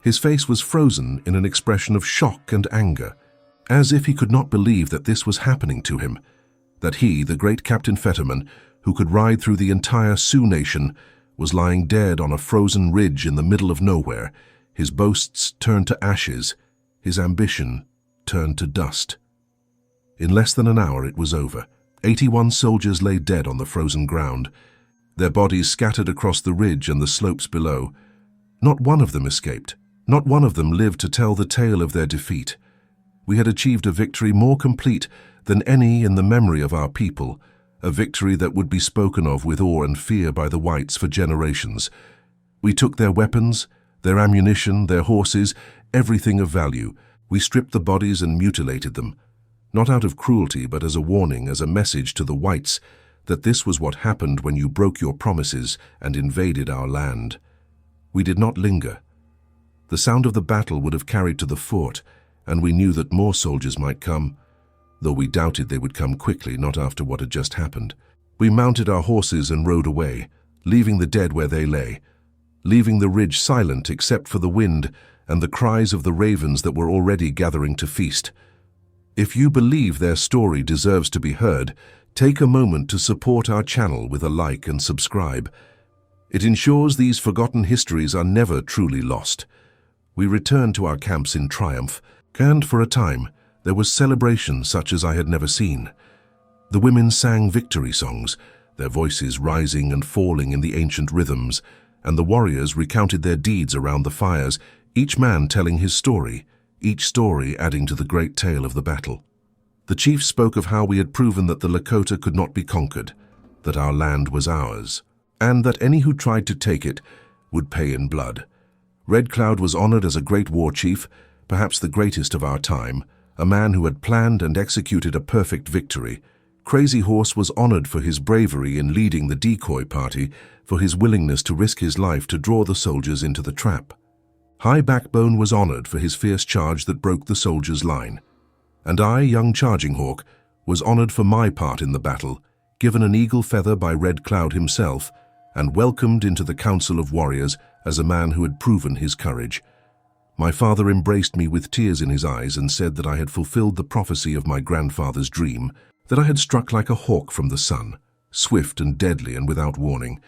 His face was frozen in an expression of shock and anger, as if he could not believe that this was happening to him, that he, the great Captain Fetterman, who could ride through the entire Sioux nation, was lying dead on a frozen ridge in the middle of nowhere, his boasts turned to ashes, his ambition turned to dust. In less than an hour it was over. 81 soldiers lay dead on the frozen ground, their bodies scattered across the ridge and the slopes below. Not one of them escaped. Not one of them lived to tell the tale of their defeat. We had achieved a victory more complete than any in the memory of our people, a victory that would be spoken of with awe and fear by the whites for generations. We took their weapons, their ammunition, their horses, everything of value. We stripped the bodies and mutilated them, not out of cruelty but as a warning, as a message to the whites that this was what happened when you broke your promises and invaded our land. We did not linger. The sound of the battle would have carried to the fort, and we knew that more soldiers might come, though we doubted they would come quickly, not after what had just happened. We mounted our horses and rode away, leaving the dead where they lay, leaving the ridge silent except for the wind and the cries of the ravens that were already gathering to feast. If you believe their story deserves to be heard, take a moment to support our channel with a like and subscribe. It ensures these forgotten histories are never truly lost. We returned to our camps in triumph, and for a time there was celebration such as I had never seen. The women sang victory songs, their voices rising and falling in the ancient rhythms, and the warriors recounted their deeds around the fires, each man telling his story, each story adding to the great tale of the battle. The chief spoke of how we had proven that the Lakota could not be conquered, that our land was ours, and that any who tried to take it would pay in blood. Red Cloud was honored as a great war chief, perhaps the greatest of our time, a man who had planned and executed a perfect victory, Crazy Horse was honored for his bravery in leading the decoy party, for his willingness to risk his life to draw the soldiers into the trap. High Backbone was honored for his fierce charge that broke the soldiers' line. And I, young Charging Hawk, was honored for my part in the battle, given an eagle feather by Red Cloud himself, and welcomed into the Council of Warriors as a man who had proven his courage. My father embraced me with tears in his eyes and said that I had fulfilled the prophecy of my grandfather's dream, that I had struck like a hawk from the sun, swift and deadly and without warning.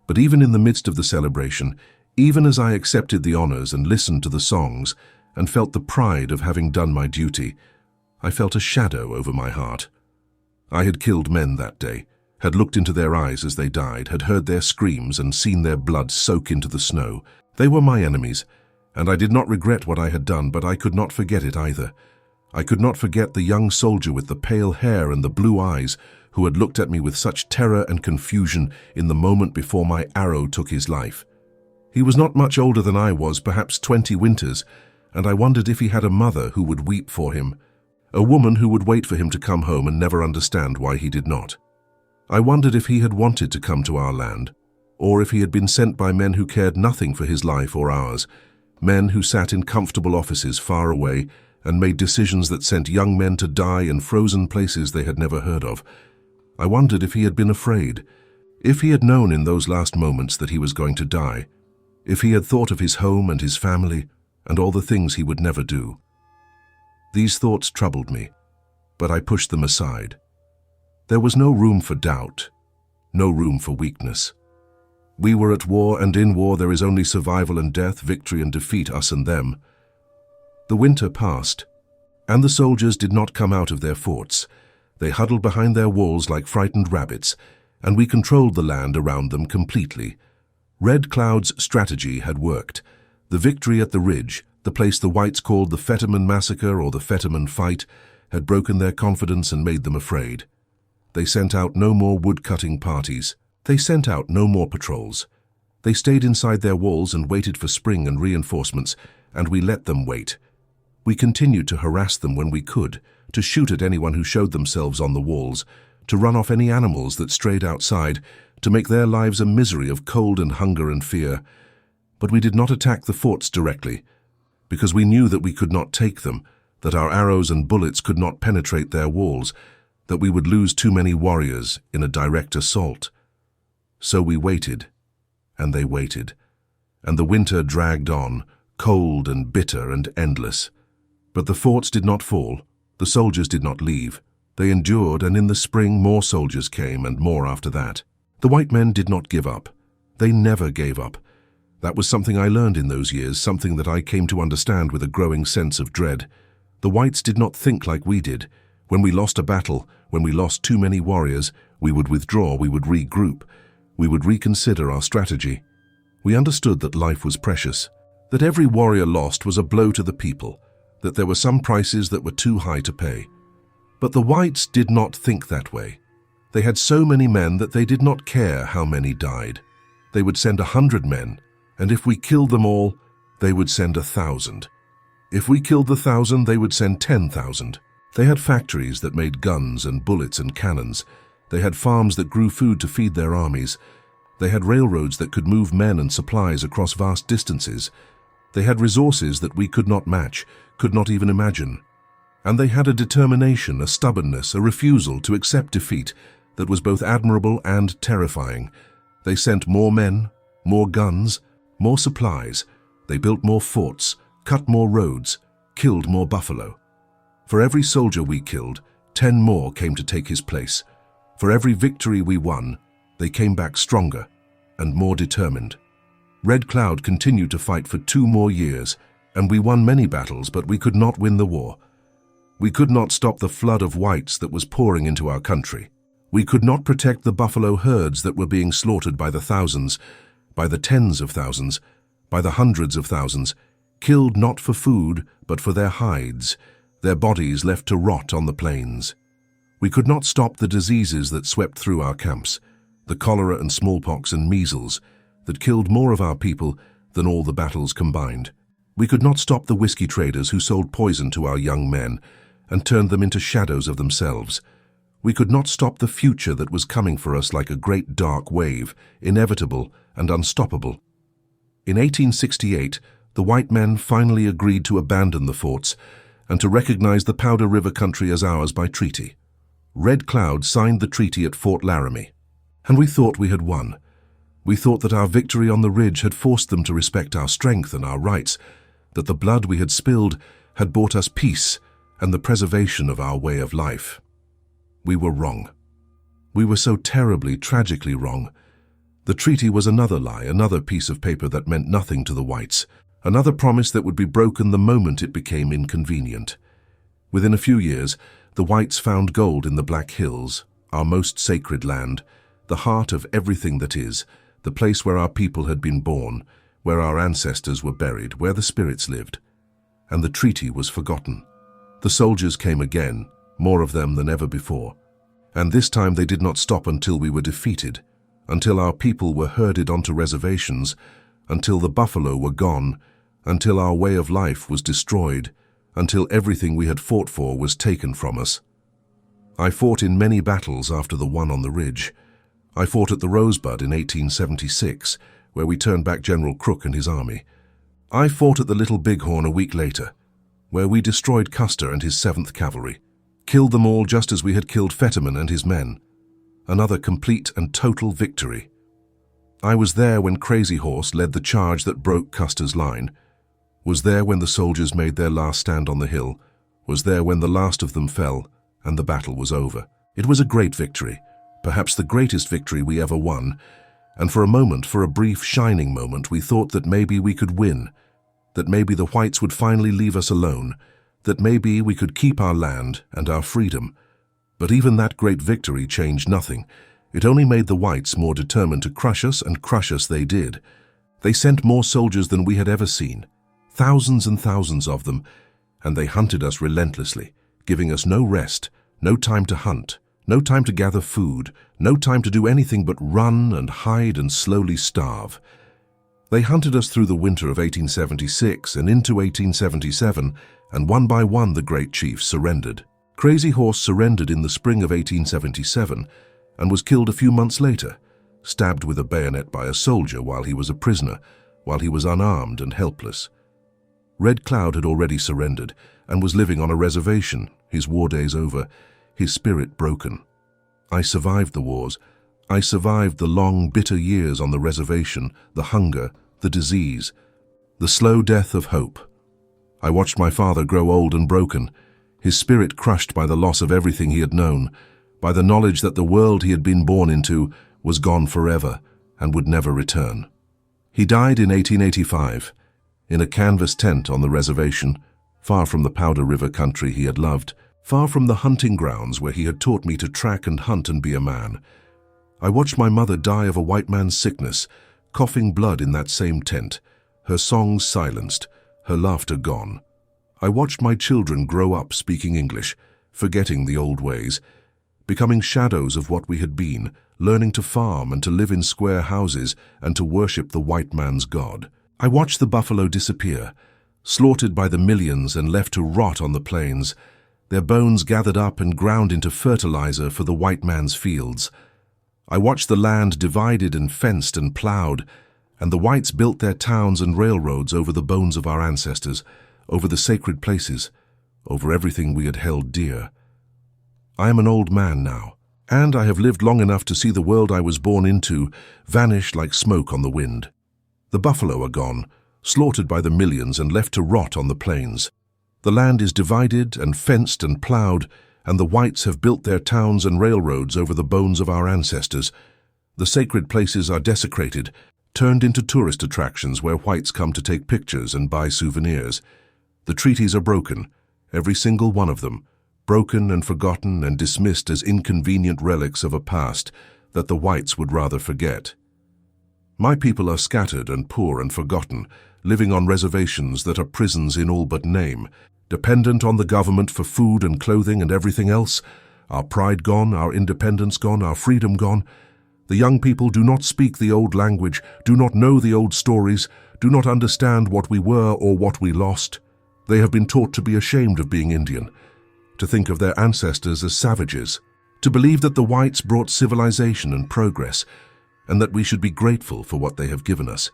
But even in the midst of the celebration, even as I accepted the honors and listened to the songs and felt the pride of having done my duty, I felt a shadow over my heart. I had killed men that day, had looked into their eyes as they died, had heard their screams and seen their blood soak into the snow. They were my enemies, and I did not regret what I had done, but I could not forget it either. I could not forget the young soldier with the pale hair and the blue eyes who had looked at me with such terror and confusion in the moment before my arrow took his life. He was not much older than I was, perhaps 20 winters, and I wondered if he had a mother who would weep for him, a woman who would wait for him to come home and never understand why he did not. I wondered if he had wanted to come to our land, or if he had been sent by men who cared nothing for his life or ours, men who sat in comfortable offices far away and made decisions that sent young men to die in frozen places they had never heard of. I wondered if he had been afraid, if he had known in those last moments that he was going to die, if he had thought of his home and his family and all the things he would never do. These thoughts troubled me, but I pushed them aside. There was no room for doubt, no room for weakness. We were at war, and in war there is only survival and death, victory and defeat, us and them. The winter passed, and the soldiers did not come out of their forts. They huddled behind their walls like frightened rabbits, and we controlled the land around them completely. Red Cloud's strategy had worked. The victory at the ridge, the place the whites called the Fetterman Massacre or the Fetterman Fight, had broken their confidence and made them afraid. They sent out no more wood-cutting parties. They sent out no more patrols. They stayed inside their walls and waited for spring and reinforcements, and we let them wait. We continued to harass them when we could, to shoot at anyone who showed themselves on the walls, to run off any animals that strayed outside, to make their lives a misery of cold and hunger and fear. But we did not attack the forts directly, because we knew that we could not take them, that our arrows and bullets could not penetrate their walls, that we would lose too many warriors in a direct assault. So we waited, and they waited, and the winter dragged on, cold and bitter and endless. But the forts did not fall, the soldiers did not leave. They endured, and in the spring more soldiers came, and more after that. The white men did not give up. They never gave up. That was something I learned in those years, something that I came to understand with a growing sense of dread. The whites did not think like we did. When we lost a battle, when we lost too many warriors, we would withdraw, we would regroup, we would reconsider our strategy. We understood that life was precious, that every warrior lost was a blow to the people, that there were some prices that were too high to pay. But the whites did not think that way. They had so many men that they did not care how many died. They would send 100 men, and if we killed them all, they would send 1,000. If we killed the 1,000, they would send 10,000. They had factories that made guns and bullets and cannons. They had farms that grew food to feed their armies. They had railroads that could move men and supplies across vast distances. They had resources that we could not match, could not even imagine. And they had a determination, a stubbornness, a refusal to accept defeat that was both admirable and terrifying. They sent more men, more guns, more supplies. They built more forts, cut more roads, killed more buffalo. For every soldier we killed, 10 more came to take his place. For every victory we won, they came back stronger and more determined. Red Cloud continued to fight for 2 more years, and we won many battles, but we could not win the war. We could not stop the flood of whites that was pouring into our country. We could not protect the buffalo herds that were being slaughtered by the thousands, by the tens of thousands, by the hundreds of thousands, killed not for food, but for their hides, their bodies left to rot on the plains. We could not stop the diseases that swept through our camps, the cholera and smallpox and measles, that killed more of our people than all the battles combined. We could not stop the whiskey traders who sold poison to our young men and turned them into shadows of themselves. We could not stop the future that was coming for us like a great dark wave, inevitable and unstoppable. In 1868, the white men finally agreed to abandon the forts and to recognize the Powder River country as ours by treaty. Red Cloud signed the treaty at Fort Laramie, and we thought we had won. We thought that our victory on the ridge had forced them to respect our strength and our rights, that the blood we had spilled had bought us peace and the preservation of our way of life. We were wrong. We were so terribly, tragically wrong. The treaty was another lie, another piece of paper that meant nothing to the whites, another promise that would be broken the moment it became inconvenient. Within a few years, the whites found gold in the Black Hills, our most sacred land, the heart of everything that is, the place where our people had been born, where our ancestors were buried, where the spirits lived. And the treaty was forgotten. The soldiers came again, more of them than ever before. And this time they did not stop until we were defeated, until our people were herded onto reservations, until the buffalo were gone, until our way of life was destroyed, until everything we had fought for was taken from us. I fought in many battles after the one on the ridge. I fought at the Rosebud in 1876, where we turned back General Crook and his army. I fought at the Little Bighorn a week later, where we destroyed Custer and his 7th Cavalry, killed them all just as we had killed Fetterman and his men. Another complete and total victory. I was there when Crazy Horse led the charge that broke Custer's line, was there when the soldiers made their last stand on the hill, was there when the last of them fell and the battle was over. It was a great victory, perhaps the greatest victory we ever won, and for a moment, for a brief, shining moment, we thought that maybe we could win, that maybe the whites would finally leave us alone, that maybe we could keep our land and our freedom. But even that great victory changed nothing. It only made the whites more determined to crush us, and crush us they did. They sent more soldiers than we had ever seen, thousands and thousands of them, and they hunted us relentlessly, giving us no rest, no time to hunt, no time to gather food, no time to do anything but run and hide and slowly starve. They hunted us through the winter of 1876 and into 1877, and one by one the great chiefs surrendered. Crazy Horse surrendered in the spring of 1877 and was killed a few months later, stabbed with a bayonet by a soldier while he was a prisoner, while he was unarmed and helpless. Red Cloud had already surrendered and was living on a reservation, his war days over, his spirit broken. I survived the wars. I survived the long, bitter years on the reservation, the hunger, the disease, the slow death of hope. I watched my father grow old and broken, his spirit crushed by the loss of everything he had known, by the knowledge that the world he had been born into was gone forever and would never return. He died in 1885, in a canvas tent on the reservation, far from the Powder River country he had loved, far from the hunting grounds where he had taught me to track and hunt and be a man. I watched my mother die of a white man's sickness, coughing blood in that same tent, her songs silenced, her laughter gone. I watched my children grow up speaking English, forgetting the old ways, becoming shadows of what we had been, learning to farm and to live in square houses and to worship the white man's God. I watched the buffalo disappear, slaughtered by the millions and left to rot on the plains, their bones gathered up and ground into fertilizer for the white man's fields. I watched the land divided and fenced and plowed, and the whites built their towns and railroads over the bones of our ancestors, over the sacred places, over everything we had held dear. I am an old man now, and I have lived long enough to see the world I was born into vanish like smoke on the wind. The buffalo are gone, slaughtered by the millions and left to rot on the plains. The land is divided and fenced and plowed, and the whites have built their towns and railroads over the bones of our ancestors. The sacred places are desecrated, turned into tourist attractions where whites come to take pictures and buy souvenirs. The treaties are broken, every single one of them, broken and forgotten and dismissed as inconvenient relics of a past that the whites would rather forget. My people are scattered and poor and forgotten, living on reservations that are prisons in all but name, dependent on the government for food and clothing and everything else, our pride gone, our independence gone, our freedom gone. The young people do not speak the old language, do not know the old stories, do not understand what we were or what we lost. They have been taught to be ashamed of being Indian, to think of their ancestors as savages, to believe that the whites brought civilization and progress, and that we should be grateful for what they have given us.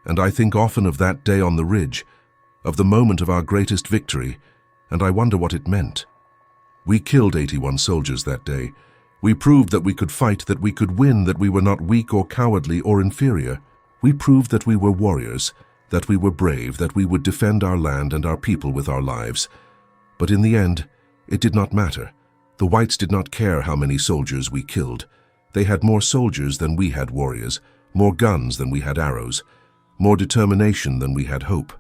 And I think often of that day on the ridge, of the moment of our greatest victory, and I wonder what it meant. We killed 81 soldiers that day. We proved that we could fight, that we could win, that we were not weak or cowardly or inferior. We proved that we were warriors, that we were brave, that we would defend our land and our people with our lives. But in the end, it did not matter. The whites did not care how many soldiers we killed. They had more soldiers than we had warriors, more guns than we had arrows, more determination than we had hope.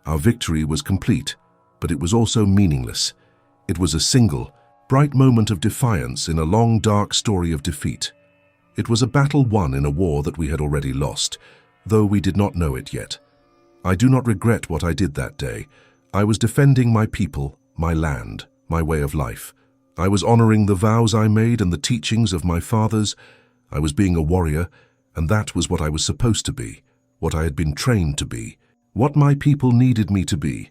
Our victory was complete, but it was also meaningless. It was a single, bright moment of defiance in a long, dark story of defeat. It was a battle won in a war that we had already lost, though we did not know it yet. I do not regret what I did that day. I was defending my people, my land, my way of life. I was honoring the vows I made and the teachings of my fathers. I was being a warrior, and that was what I was supposed to be, what I had been trained to be, what my people needed me to be.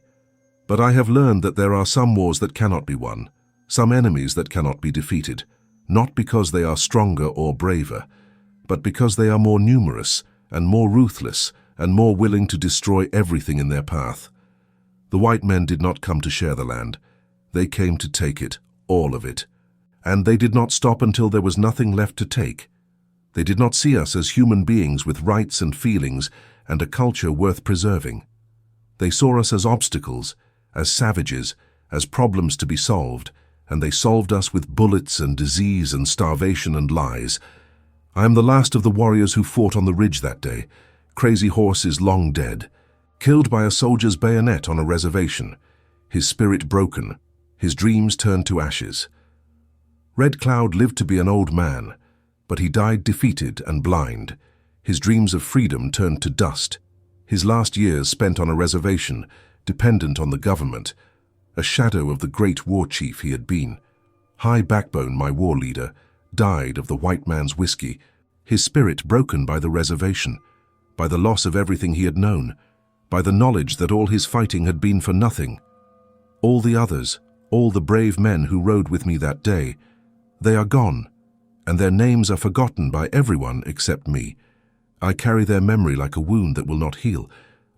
But I have learned that there are some wars that cannot be won, some enemies that cannot be defeated, not because they are stronger or braver, but because they are more numerous and more ruthless and more willing to destroy everything in their path. The white men did not come to share the land. They came to take it, all of it. And they did not stop until there was nothing left to take. They did not see us as human beings with rights and feelings and a culture worth preserving. They saw us as obstacles, as savages, as problems to be solved, and they solved us with bullets and disease and starvation and lies. I am the last of the warriors who fought on the ridge that day. Crazy Horse is long dead, killed by a soldier's bayonet on a reservation, his spirit broken, his dreams turned to ashes. Red Cloud lived to be an old man, but he died defeated and blind. His dreams of freedom turned to dust. His last years spent on a reservation, dependent on the government, a shadow of the great war chief he had been. High Backbone, my war leader, died of the white man's whiskey, his spirit broken by the reservation, by the loss of everything he had known, by the knowledge that all his fighting had been for nothing. All the others, all the brave men who rode with me that day, they are gone, and their names are forgotten by everyone except me. I carry their memory like a wound that will not heal,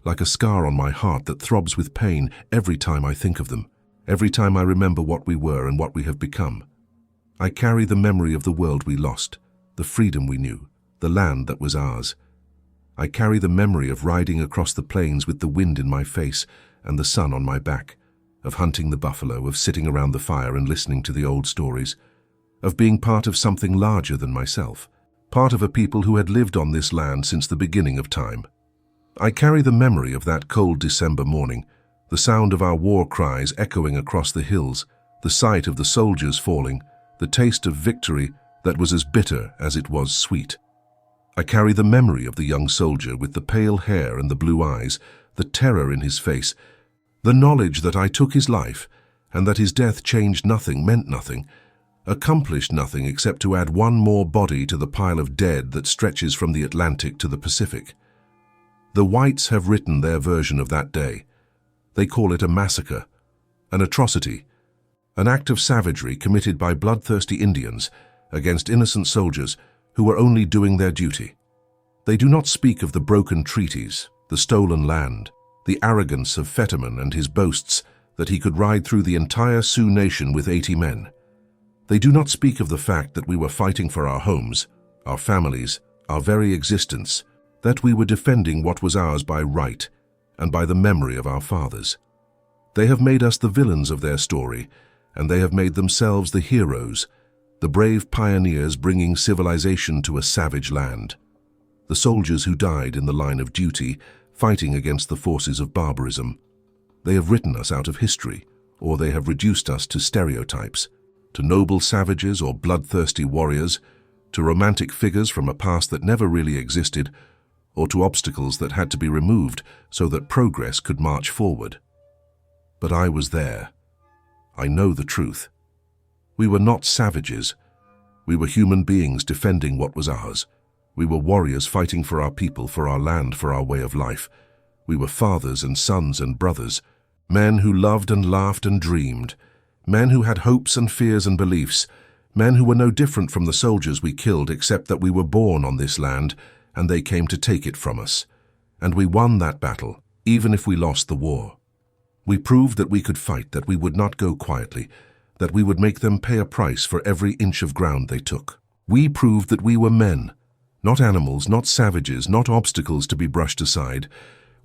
like a scar on my heart that throbs with pain every time I think of them, every time I remember what we were and what we have become. I carry the memory of the world we lost, the freedom we knew, the land that was ours. I carry the memory of riding across the plains with the wind in my face and the sun on my back, of hunting the buffalo, of sitting around the fire and listening to the old stories, of being part of something larger than myself, part of a people who had lived on this land since the beginning of time. I carry the memory of that cold December morning, the sound of our war cries echoing across the hills, the sight of the soldiers falling, the taste of victory that was as bitter as it was sweet. I carry the memory of the young soldier with the pale hair and the blue eyes, the terror in his face, the knowledge that I took his life and that his death changed nothing, meant nothing, accomplished nothing except to add one more body to the pile of dead that stretches from the Atlantic to the Pacific. The whites have written their version of that day. They call it a massacre, an atrocity, an act of savagery committed by bloodthirsty Indians against innocent soldiers who were only doing their duty. They do not speak of the broken treaties, the stolen land, the arrogance of Fetterman and his boasts that he could ride through the entire Sioux nation with 80 men. They do not speak of the fact that we were fighting for our homes, our families, our very existence, that we were defending what was ours by right and by the memory of our fathers. They have made us the villains of their story, and they have made themselves the heroes, the brave pioneers bringing civilization to a savage land, the soldiers who died in the line of duty, fighting against the forces of barbarism. They have written us out of history, or they have reduced us to stereotypes, to noble savages or bloodthirsty warriors, to romantic figures from a past that never really existed, or to obstacles that had to be removed so that progress could march forward. But I was there. I know the truth. We were not savages. We were human beings defending what was ours. We were warriors fighting for our people, for our land, for our way of life. We were fathers and sons and brothers, men who loved and laughed and dreamed, men who had hopes and fears and beliefs, men who were no different from the soldiers we killed except that we were born on this land and they came to take it from us. And we won that battle, even if we lost the war. We proved that we could fight, that we would not go quietly, that we would make them pay a price for every inch of ground they took. We proved that we were men, not animals, not savages, not obstacles to be brushed aside.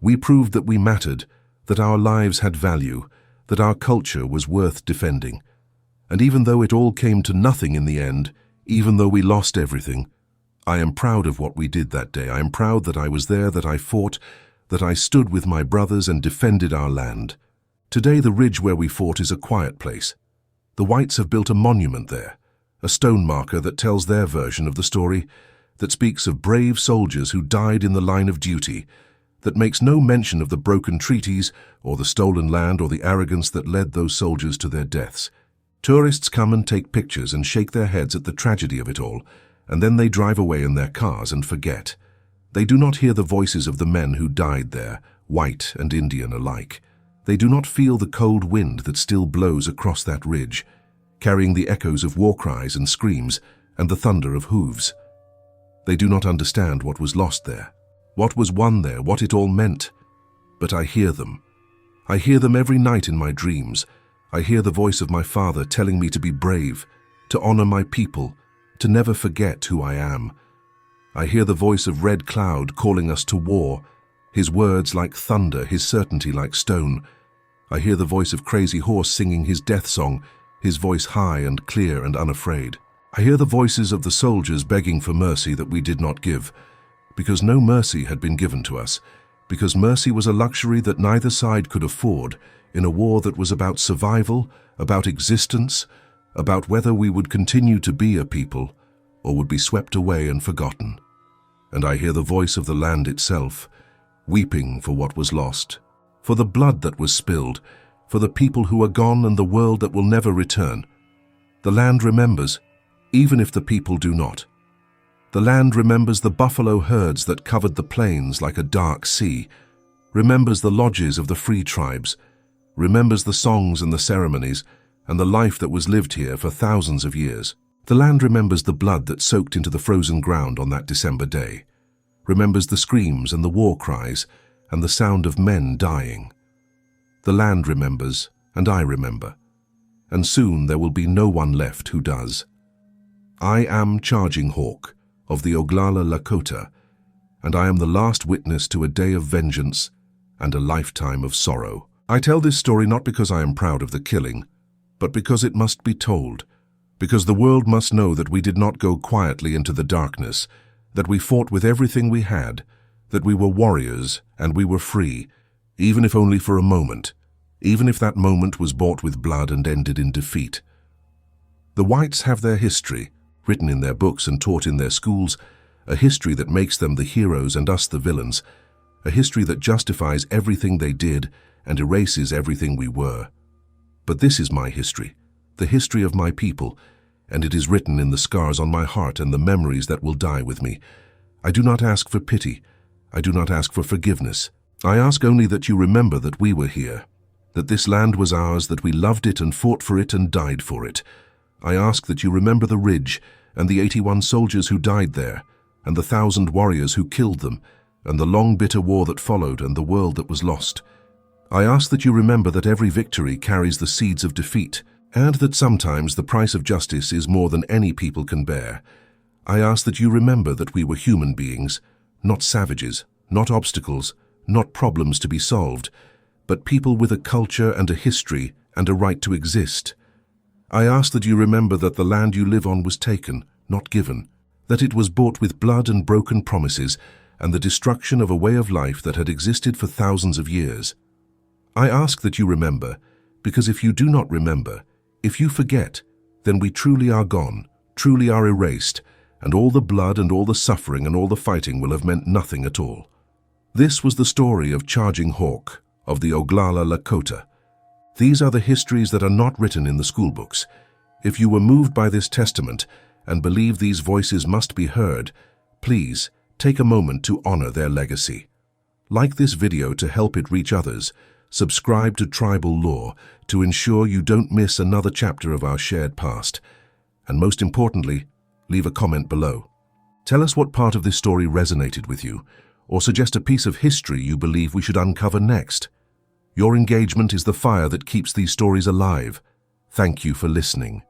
We proved that we mattered, that our lives had value, that our culture was worth defending. And even though it all came to nothing in the end, even though we lost everything, I am proud of what we did that day. I am proud that I was there, that I fought, that I stood with my brothers and defended our land. Today the ridge where we fought is a quiet place. The whites have built a monument there, a stone marker that tells their version of the story, that speaks of brave soldiers who died in the line of duty, that makes no mention of the broken treaties or the stolen land or the arrogance that led those soldiers to their deaths. Tourists come and take pictures and shake their heads at the tragedy of it all, and then they drive away in their cars and forget. They do not hear the voices of the men who died there, white and Indian alike. They do not feel the cold wind that still blows across that ridge, carrying the echoes of war cries and screams and the thunder of hooves. They do not understand what was lost there, what was won there, what it all meant. But I hear them. I hear them every night in my dreams. I hear the voice of my father telling me to be brave, to honor my people, to never forget who I am. I hear the voice of Red Cloud calling us to war, his words like thunder, his certainty like stone. I hear the voice of Crazy Horse singing his death song, his voice high and clear and unafraid. I hear the voices of the soldiers begging for mercy that we did not give, because no mercy had been given to us, because mercy was a luxury that neither side could afford in a war that was about survival, about existence, about whether we would continue to be a people or would be swept away and forgotten. And I hear the voice of the land itself, weeping for what was lost, for the blood that was spilled, for the people who are gone and the world that will never return. The land remembers, even if the people do not. The land remembers the buffalo herds that covered the plains like a dark sea, remembers the lodges of the free tribes, remembers the songs and the ceremonies, and the life that was lived here for thousands of years. The land remembers the blood that soaked into the frozen ground on that December day, remembers the screams and the war cries and the sound of men dying. The land remembers, and I remember, and soon there will be no one left who does. I am Charging Hawk of the Oglala Lakota, and I am the last witness to a day of vengeance and a lifetime of sorrow. I tell this story not because I am proud of the killing, but because it must be told, because the world must know that we did not go quietly into the darkness, that we fought with everything we had, that we were warriors and we were free, even if only for a moment, even if that moment was bought with blood and ended in defeat. The whites have their history, written in their books and taught in their schools, a history that makes them the heroes and us the villains, a history that justifies everything they did and erases everything we were. But this is my history, the history of my people, and it is written in the scars on my heart and the memories that will die with me. I do not ask for pity. I do not ask for forgiveness. I ask only that you remember that we were here, that this land was ours, that we loved it and fought for it and died for it. I ask that you remember the ridge and the 81 soldiers who died there, and the 1,000 warriors who killed them, and the long bitter war that followed and the world that was lost. I ask that you remember that every victory carries the seeds of defeat, and that sometimes the price of justice is more than any people can bear. I ask that you remember that we were human beings, not savages, not obstacles, not problems to be solved, but people with a culture and a history and a right to exist. I ask that you remember that the land you live on was taken, not given, that it was bought with blood and broken promises and the destruction of a way of life that had existed for thousands of years. I ask that you remember, because if you do not remember, if you forget, then we truly are gone, truly are erased, and all the blood and all the suffering and all the fighting will have meant nothing at all. This was the story of Charging Hawk, of the Oglala Lakota. These are the histories that are not written in the school books. If you were moved by this testament and believe these voices must be heard, Please, take a moment to honor their legacy. Like this video to help it reach others. Subscribe to Tribal Lore to ensure you don't miss another chapter of our shared past. And most importantly, leave a comment below. Tell us what part of this story resonated with you, or suggest a piece of history you believe we should uncover next. Your engagement is the fire that keeps these stories alive. Thank you for listening.